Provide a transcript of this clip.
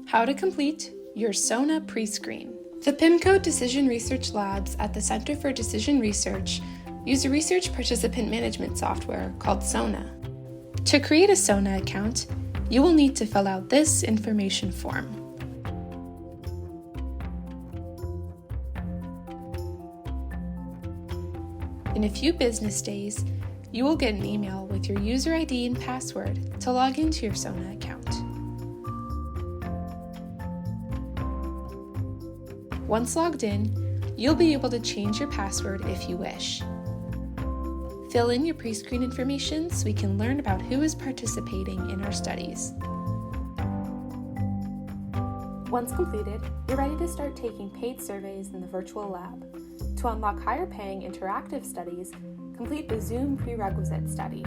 How to complete your Sona Prescreen. The PIMCO Decision Research Labs at the Center for Decision Research use a research participant management software called Sona. To create a Sona account, you will need to fill out this information form. In a few business days, you will get an email with your user ID and password to log into your Sona account. Once logged in, you'll be able to change your password if you wish. Fill in your pre-screen information so we can learn about who is participating in our studies. Once completed, you're ready to start taking paid surveys in the virtual lab. To unlock higher paying interactive studies, complete the Zoom prerequisite study.